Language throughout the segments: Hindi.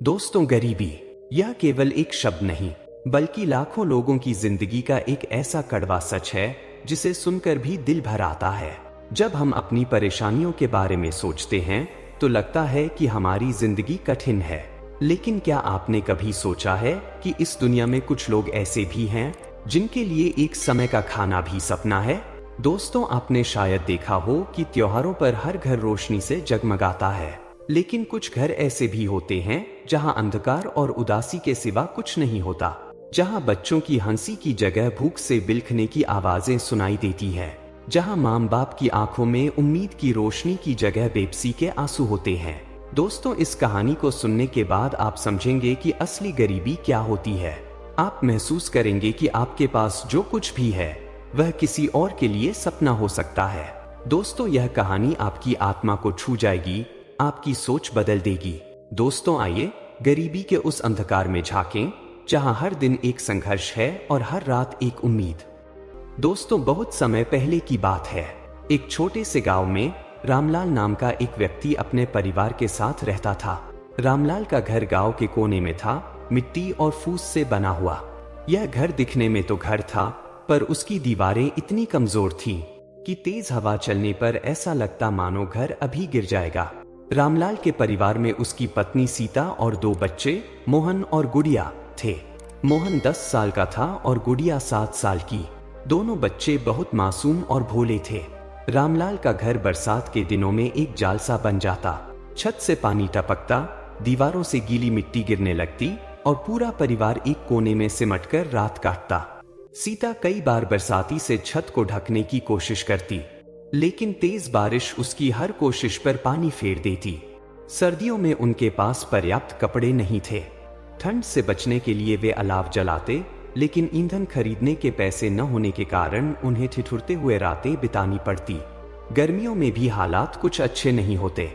दोस्तों, गरीबी यह केवल एक शब्द नहीं बल्कि लाखों लोगों की जिंदगी का एक ऐसा कड़वा सच है जिसे सुनकर भी दिल भर आता है। जब हम अपनी परेशानियों के बारे में सोचते हैं तो लगता है कि हमारी जिंदगी कठिन है, लेकिन क्या आपने कभी सोचा है कि इस दुनिया में कुछ लोग ऐसे भी हैं जिनके लिए एक समय का खाना भी सपना है। दोस्तों, आपने शायद देखा हो कि त्योहारों पर हर घर रोशनी से जगमगाता है, लेकिन कुछ घर ऐसे भी होते हैं जहां अंधकार और उदासी के सिवा कुछ नहीं होता, जहां बच्चों की हंसी की जगह भूख से बिलखने की आवाजें सुनाई देती है, जहां माँ बाप की आंखों में उम्मीद की रोशनी की जगह बेबसी के आंसू होते हैं। दोस्तों, इस कहानी को सुनने के बाद आप समझेंगे कि असली गरीबी क्या होती है। आप महसूस करेंगे कि आपके पास जो कुछ भी है वह किसी और के लिए सपना हो सकता है। दोस्तों, यह कहानी आपकी आत्मा को छू जाएगी, आपकी सोच बदल देगी। दोस्तों, आइए गरीबी के उस अंधकार में झांकें जहां हर दिन एक संघर्ष है और हर रात एक उम्मीद। दोस्तों, बहुत समय पहले की बात है। एक छोटे से गांव में रामलाल नाम का एक व्यक्ति अपने परिवार के साथ रहता था। रामलाल का घर गांव के कोने में था, मिट्टी और फूस से बना हुआ। यह घर दिखने में तो घर था, पर उसकी दीवारें इतनी कमजोर थीं कि तेज हवा चलने पर ऐसा लगता मानो घर अभी गिर जाएगा। रामलाल के परिवार में उसकी पत्नी सीता और 2 बच्चे मोहन और गुड़िया थे। मोहन 10 साल का था और गुड़िया 7 साल की। दोनों बच्चे बहुत मासूम और भोले थे। रामलाल का घर बरसात के दिनों में एक जाल सा बन जाता। छत से पानी टपकता, दीवारों से गीली मिट्टी गिरने लगती और पूरा परिवार एक कोने में सिमटकर रात काटता। सीता कई बार बरसाती से छत को ढकने की कोशिश करती, लेकिन तेज बारिश उसकी हर कोशिश पर पानी फेर देती। सर्दियों में उनके पास पर्याप्त कपड़े नहीं थे। ठंड से बचने के लिए वे अलाव जलाते, लेकिन ईंधन खरीदने के पैसे न होने के कारण उन्हें ठिठुरते हुए रातें बितानी पड़ती। गर्मियों में भी हालात कुछ अच्छे नहीं होते।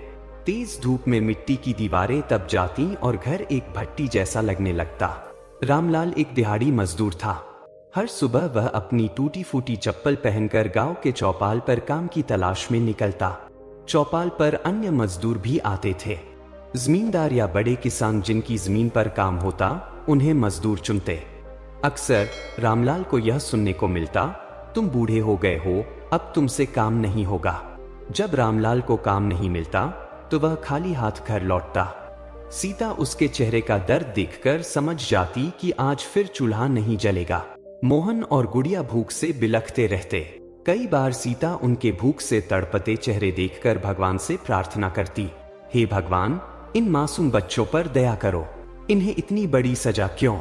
तेज धूप में मिट्टी की दीवारें तप जाती और घर एक भट्टी जैसा लगने लगता। रामलाल एक दिहाड़ी मजदूर था। हर सुबह वह अपनी टूटी फूटी चप्पल पहनकर गांव के चौपाल पर काम की तलाश में निकलता। चौपाल पर अन्य मजदूर भी आते थे। जमींदार या बड़े किसान जिनकी जमीन पर काम होता, उन्हें मजदूर चुनते। अक्सर रामलाल को यह सुनने को मिलता, तुम बूढ़े हो गए हो, अब तुमसे काम नहीं होगा। जब रामलाल को काम नहीं मिलता तो वह खाली हाथ घर लौटता। सीता उसके चेहरे का दर्द देखकर समझ जाती कि आज फिर चूल्हा नहीं जलेगा। मोहन और गुड़िया भूख से बिलखते रहते। कई बार सीता उनके भूख से तड़पते चेहरे देखकर भगवान से प्रार्थना करती, हे भगवान, इन मासूम बच्चों पर दया करो, इन्हें इतनी बड़ी सजा क्यों।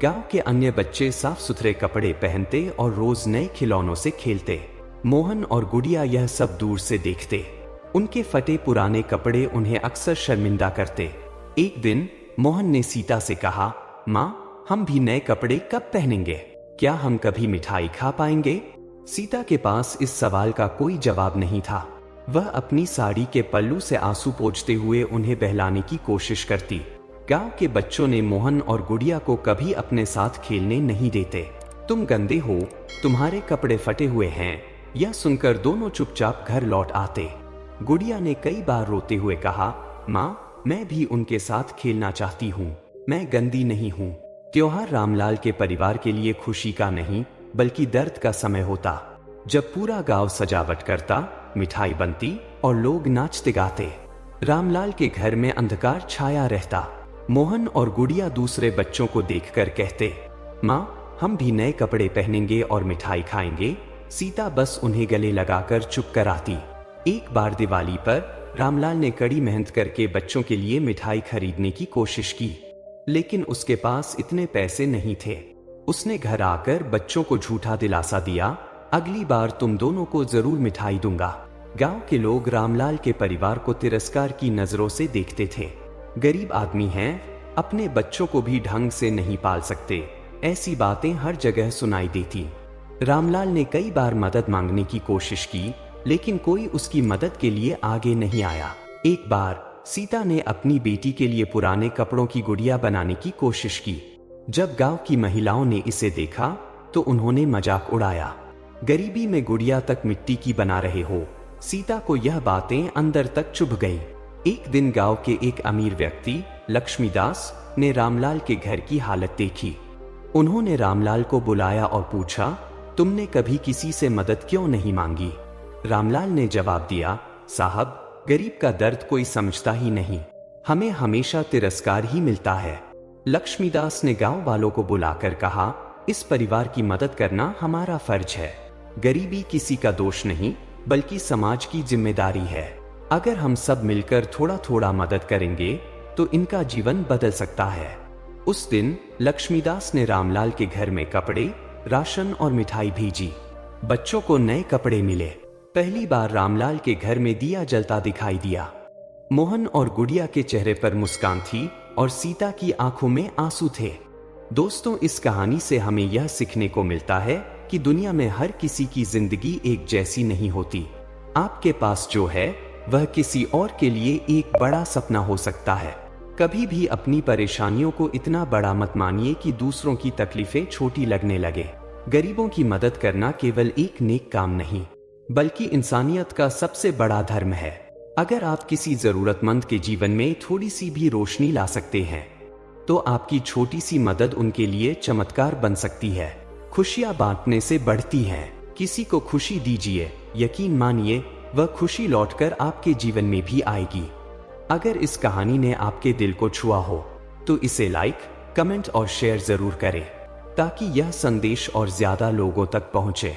गांव के अन्य बच्चे साफ सुथरे कपड़े पहनते और रोज नए खिलौनों से खेलते। मोहन और गुड़िया यह सब दूर से देखते। उनके फटे पुराने कपड़े उन्हें अक्सर शर्मिंदा करते। एक दिन मोहन ने सीता से कहा, माँ, हम भी नए कपड़े कब पहनेंगे? क्या हम कभी मिठाई खा पाएंगे? सीता के पास इस सवाल का कोई जवाब नहीं था। वह अपनी साड़ी के पल्लू से आंसू पोंछते हुए उन्हें बहलाने की कोशिश करती। गांव के बच्चों ने मोहन और गुड़िया को कभी अपने साथ खेलने नहीं देते। तुम गंदे हो, तुम्हारे कपड़े फटे हुए हैं। यह सुनकर दोनों चुपचाप घर लौट आते। गुड़िया ने कई बार रोते हुए कहा, माँ, मैं भी उनके साथ खेलना चाहती हूँ, मैं गंदी नहीं हूँ। त्योहार रामलाल के परिवार के लिए खुशी का नहीं बल्कि दर्द का समय होता। जब पूरा गांव सजावट करता, मिठाई बनती और लोग नाचते गाते। रामलाल के घर में अंधकार छाया रहता। मोहन और गुड़िया दूसरे बच्चों को देखकर कहते, माँ, हम भी नए कपड़े पहनेंगे और मिठाई खाएंगे। सीता बस उन्हें गले लगाकर चुप कराती। एक बार दिवाली पर रामलाल ने कड़ी मेहनत करके बच्चों के लिए मिठाई खरीदने की कोशिश की, लेकिन उसके पास इतने पैसे नहीं थे। उसने घर आकर बच्चों को झूठा दिलासा दिया, अगली बार तुम दोनों को जरूर मिठाई दूंगा। गांव के लोग रामलाल के परिवार को तिरस्कार की नजरों से देखते थे। गरीब आदमी हैं, अपने बच्चों को भी ढंग से नहीं पाल सकते, ऐसी बातें हर जगह सुनाई देती। रामलाल ने कई बार मदद मांगने की कोशिश की, लेकिन कोई उसकी मदद के लिए आगे नहीं आया। एक बार सीता ने अपनी बेटी के लिए पुराने कपड़ों की गुड़िया बनाने की कोशिश की। जब गांव की महिलाओं ने इसे देखा तो उन्होंने मजाक उड़ाया, गरीबी में गुड़िया तक मिट्टी की बना रहे हो। सीता को यह बातें अंदर तक चुभ गई। एक दिन गांव के एक अमीर व्यक्ति लक्ष्मीदास ने रामलाल के घर की हालत देखी। उन्होंने रामलाल को बुलाया और पूछा, तुमने कभी किसी से मदद क्यों नहीं मांगी? रामलाल ने जवाब दिया, साहब, गरीब का दर्द कोई समझता ही नहीं, हमें हमेशा तिरस्कार ही मिलता है। लक्ष्मीदास ने गांव वालों को बुलाकर कहा, इस परिवार की मदद करना हमारा फर्ज है। गरीबी किसी का दोष नहीं, बल्कि समाज की जिम्मेदारी है। अगर हम सब मिलकर थोड़ा थोड़ा मदद करेंगे तो इनका जीवन बदल सकता है। उस दिन लक्ष्मीदास ने रामलाल के घर में कपड़े, राशन और मिठाई भेजी। बच्चों को नए कपड़े मिले। पहली बार रामलाल के घर में दिया जलता दिखाई दिया। मोहन और गुड़िया के चेहरे पर मुस्कान थी और सीता की आंखों में आंसू थे। दोस्तों, इस कहानी से हमें यह सीखने को मिलता है कि दुनिया में हर किसी की जिंदगी एक जैसी नहीं होती। आपके पास जो है वह किसी और के लिए एक बड़ा सपना हो सकता है। कभी भी अपनी परेशानियों को इतना बड़ा मत मानिए कि दूसरों की तकलीफें छोटी लगने लगे। गरीबों की मदद करना केवल एक नेक काम नहीं, बल्कि इंसानियत का सबसे बड़ा धर्म है। अगर आप किसी जरूरतमंद के जीवन में थोड़ी सी भी रोशनी ला सकते हैं, तो आपकी छोटी सी मदद उनके लिए चमत्कार बन सकती है। खुशियां बांटने से बढ़ती हैं। किसी को खुशी दीजिए, यकीन मानिए वह खुशी लौटकर आपके जीवन में भी आएगी। अगर इस कहानी ने आपके दिल को छुआ हो तो इसे लाइक, कमेंट और शेयर जरूर करें, ताकि यह संदेश और ज्यादा लोगों तक पहुंचे।